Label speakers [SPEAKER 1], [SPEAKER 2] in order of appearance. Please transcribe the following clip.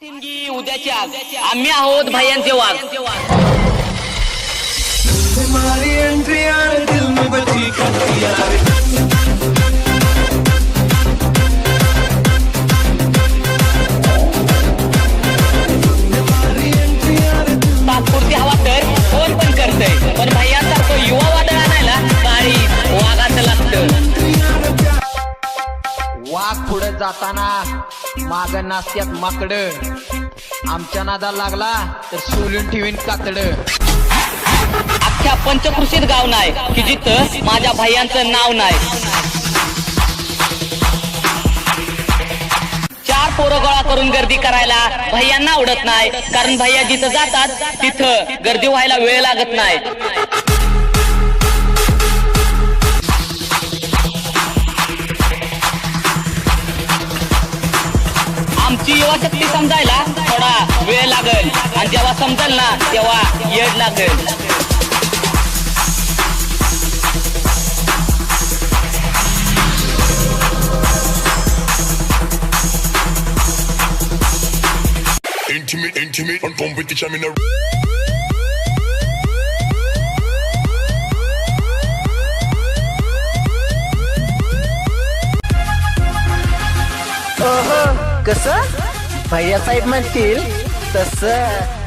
[SPEAKER 1] सिंगी उद्याची आग आम्ही आहोत भैयांचे वाघ.
[SPEAKER 2] तुम्हारी एंट्री आए दिल में बची करती यार.
[SPEAKER 1] तात्पुरती हवा तर कोण पण करतय, पण भैयांसारखं युवा वादळ आणायला काळी वाघाचं लागतं.
[SPEAKER 3] वाघ पुढे जाताना माग नास्त्यात माकड, आमच्या नादा लागला तर सोलून ठेवीन कातड.
[SPEAKER 1] अख्ख्या पंचकृषीत गाव नाही की जिथं माझ्या भैयांचं नाव नाही. चार पोरं गोळा करून गर्दी करायला भैयांना आवडत नाही, कारण भैया जिथं जातात तिथं गर्दी व्हायला वेळ लागत नाही. आमची युवा शक्ती समजायला थोडा वेळ लागेल, आणि जेव्हा समजेल ना तेव्हा येड लागेल.
[SPEAKER 4] Intimate, on competition in a
[SPEAKER 3] कसं भैया साहेब म्हणतील तसं.